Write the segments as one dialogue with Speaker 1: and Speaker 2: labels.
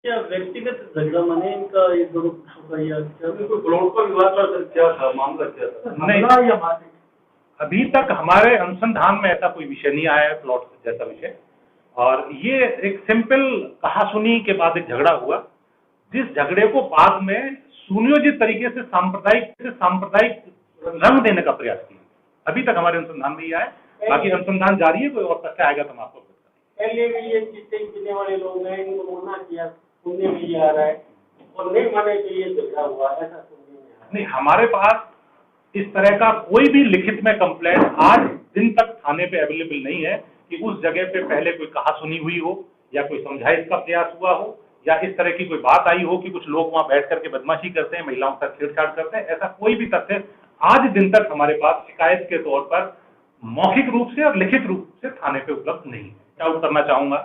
Speaker 1: क्या व्यक्तिगत झगड़ा माने इनका ये दोनों पक्षों का या क्या
Speaker 2: कोई प्लॉट का विवाद था सर? क्या था मामला, क्या था?
Speaker 3: नहीं, या अभी तक हमारे अनुसंधान में ऐसा कोई विषय नहीं आया है प्लॉट जैसा विषय। और ये एक सिंपल कहासुनी के बाद एक झगड़ा हुआ, जिस झगड़े को बाद में सुनियोजित तरीके से सांप्रदायिक रंग देने का प्रयास किया। अभी तक हमारे अनुसंधान में ये आया, बाकी अनुसंधान जारी है, कोई और तथ्य आएगा तो हम आपको
Speaker 1: पहले भी ये चीजें पीने वाले लोग हैं, इनको मना किया, सुनने में ये आ रहा है, और नहीं माने तो ये झगड़ा हुआ, ऐसा सुनने में आ रहा है।
Speaker 3: नहीं, हमारे पास इस तरह का कोई भी लिखित में कंप्लेंट आज दिन तक थाने पे अवेलेबल नहीं है कि उस जगह पे पहले कोई कहासुनी हुई हो या कोई समझाइश का प्रयास हुआ हो या इस तरह की कोई बात आई हो कि कुछ लोग वहां बैठ करके बदमाशी करते हैं, महिलाओं के साथ छेड़छाड़ करते हैं। ऐसा कोई भी तथ्य आज दिन तक हमारे पास शिकायत के तौर पर मौखिक रूप से और लिखित रूप से थाने पे उपलब्ध नहीं है। डाउट करना चाहूंगा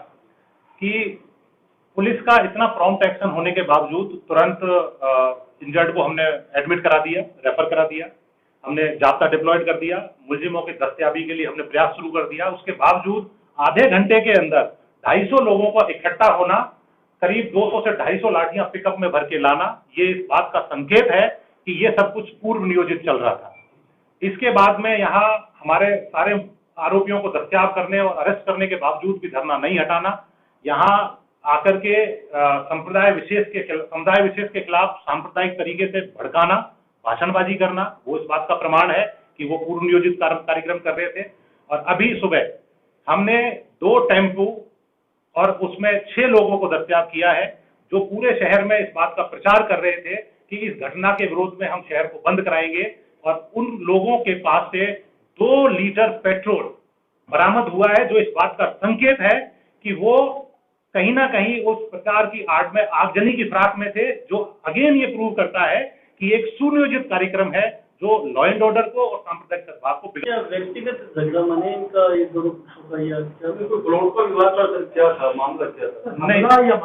Speaker 3: कि पुलिस का इतना प्रॉम्प्ट एक्शन होने के बावजूद तुरंत इंजर्ड को हमने एडमिट करा दिया, रेफर करा दिया, हमने जाब्ता डिप्लॉयड कर दिया, मुलजिमों की दस्तयाबी के लिए हमने प्रयास शुरू कर दिया। उसके बावजूद आधे घंटे के अंदर 250 लोगों को इकट्ठा होना, करीब 200 से 250 लाठियां पिकअप में भर के लाना, ये इस बात का संकेत है कि ये सब कुछ पूर्व नियोजित चल रहा था। इसके बाद में यहाँ हमारे सारे आरोपियों को दस्तयाब करने और अरेस्ट करने के बावजूद भी धरना नहीं हटाना, यहाँ आकर के समुदाय विशेष के खिलाफ सांप्रदायिक तरीके से भड़काना, भाषणबाजी करना, वो इस बात का प्रमाण है कि वो पूर्व नियोजित कार्यक्रम कर रहे थे। और अभी सुबह हमने 2 टेम्पो और उसमें 6 लोगों को दस्तयाब किया है, जो पूरे शहर में इस बात का प्रचार कर रहे थे कि इस घटना के विरोध में हम शहर को बंद कराएंगे। और उन लोगों के पास से 2 लीटर पेट्रोल बरामद हुआ है, जो इस बात का संकेत है कि वो कहीं ना कहीं उस प्रकार की आड़ में आगजनी की फिराक में थे, जो अगेन ये प्रूव करता है कि एक सुनियोजित कार्यक्रम है जो लॉ एंड ऑर्डर को और सांप्रदायिक सद्भाव को
Speaker 1: क्या व्यक्तिगत झगड़ा माने इनका ये दोनों पक्षों का या क्या
Speaker 2: कोई प्लॉट का विवाद था सर? क्या था मामला, क्या था?
Speaker 3: नहीं, या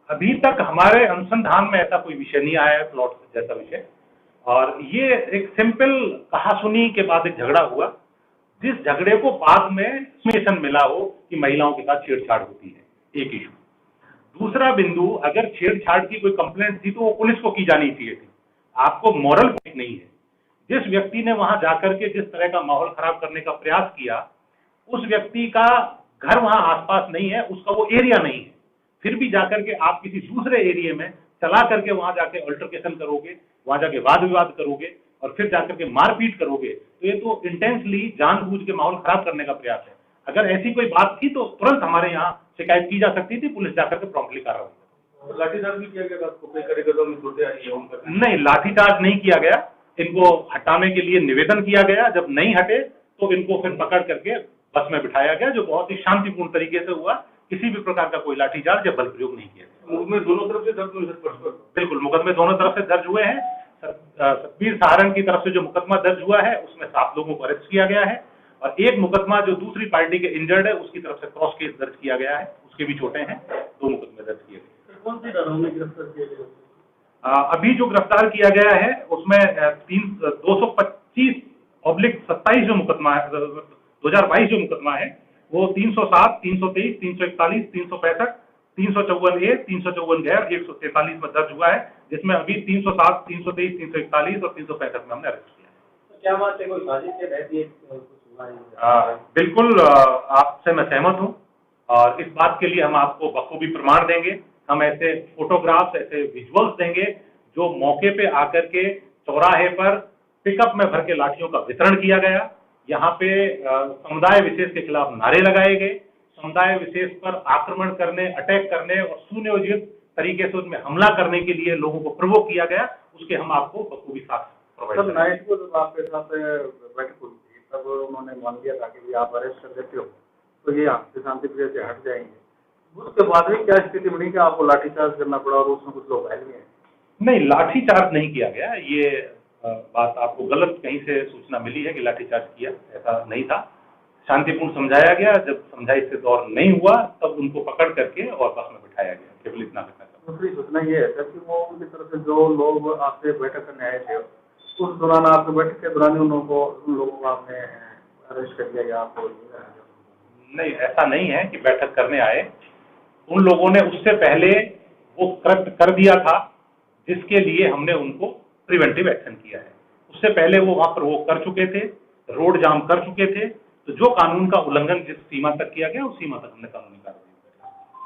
Speaker 3: अभी तक हमारे अनुसंधान में ऐसा कोई विषय नहीं आया है प्लॉट जैसा विषय। और ये एक सिंपल कहासुनी के बाद एक झगड़ा हुआ, जिस झगड़े को बाद में इंफॉर्मेशन मिला हो कि महिलाओं के साथ छेड़छाड़ होती है, एक इशू। दूसरा बिंदु, अगर छेड़छाड़ की कोई कंप्लेंट थी तो वो पुलिस को की जानी चाहिए थी, आपको मॉरल पॉइंट नहीं है। जिस व्यक्ति ने वहां जाकर के जिस तरह का माहौल खराब करने का प्रयास किया, उस व्यक्ति का घर वहां आसपास नहीं है, उसका वो एरिया नहीं है, फिर भी जाकर के आप किसी दूसरे एरिया में चला करके वहां जाके अल्टरकेशन करोगे, वहां जाके वाद विवाद करोगे और फिर जाकर के मारपीट करोगे, तो ये तो इंटेंसली जानबूझ के माहौल खराब करने का प्रयास है। अगर ऐसी कोई बात थी तो तुरंत हमारे यहाँ शिकायत की जा सकती थी, पुलिस जाकर के प्रॉम्प्टली कार्रवाई।
Speaker 2: लाठीचार्ज भी किया गया था आपको? कई कदम छोटे आए?
Speaker 3: नहीं, लाठीचार्ज नहीं किया गया, इनको हटाने के लिए निवेदन किया गया, जब नहीं हटे तो इनको फिर पकड़ करके बस में बिठाया गया, जो बहुत ही शांतिपूर्ण तरीके से हुआ। किसी भी प्रकार का कोई लाठीचार्ज या बल प्रयोग नहीं किया गया।
Speaker 2: मुकदमे दोनों तरफ से दर्ज हुए सर?
Speaker 3: बिल्कुल, मुकदमे दोनों तरफ से दर्ज हुए हैं। सतबीर सहारण की तरफ से जो मुकदमा दर्ज हुआ है उसमें 7 लोगों को अरेस्ट किया गया है, और एक मुकदमा जो दूसरी पार्टी के इंजर्ड है उसकी तरफ से क्रॉस केस दर्ज किया गया है, उसके भी छोटे हैं, 2 मुकदमे दर्ज किए गए।
Speaker 1: कौन सी धाराओं में गिरफ्तार किया गया?
Speaker 3: अभी जो गिरफ्तार किया गया है उसमें 225/27 जो मुकदमा है, 2022 जो मुकदमा है, वो 307, 323, 341, 365, 354A, 354 गैर 143 में दर्ज हुआ है, जिसमें अभी 307, 323, 341 और 365 में हमने अरेस्ट किया है।
Speaker 1: तो क्या बात है, कोई साजिश से रहती है?
Speaker 3: बिल्कुल, आपसे मैं सहमत हूँ, और इस बात के लिए हम आपको बखूबी प्रमाण देंगे। हम ऐसे फोटोग्राफ्स, ऐसे विजुअल्स देंगे जो मौके पे आकर के चौराहे पर पिकअप में भर के लाठियों का वितरण किया गया। यहाँ पे समुदाय विशेष के खिलाफ नारे लगाए गए, समुदाय विशेष पर आक्रमण करने, अटैक करने और सुनियोजित तरीके से उनमें हमला करने के लिए लोगों को प्रवोक किया गया। उसके हम आपको बखूबी साक्ष्य प्रोवाइड करेंगे।
Speaker 2: नाइट को जब आपके साथ बैठक हुई थी तब उन्होंने मान लिया था कि आप अरेस्ट कर देते हो तो ये आपसे शांति प्रिय से हट जाएंगे, उसके बाद में क्या स्थिति बनी कि आपको लाठीचार्ज करना पड़ा और उसमें कुछ लोग घायल हुए?
Speaker 3: नहीं, लाठीचार्ज नहीं किया गया, ये बात आपको गलत कहीं से सूचना मिली है कि लाठीचार्ज किया, ऐसा नहीं था। शांतिपूर्ण समझाया गया, जब समझाइश से दौर नहीं हुआ तब उनको पकड़ करके और बस में बिठाया गया, केवल इतना करना था।
Speaker 2: दूसरी सूचना ये है सर कि वो उनकी तरफ से जो लोग आपसे बैठक करने आए थे, उस दौरान आपके बैठक के दौरान उन लोगों को आपने अरेस्ट कर लिया या आपको?
Speaker 3: नहीं, ऐसा नहीं है कि बैठक करने आए। उन लोगों ने उससे पहले वो कृत्य कर दिया था, जिसके लिए हमने उनको प्रिवेंटिव एक्शन किया है। उससे पहले वो वहां पर वो कर चुके थे, रोड जाम कर चुके थे, तो जो कानून का उल्लंघन जिस सीमा तक किया गया उस सीमा तक हमने कानूनी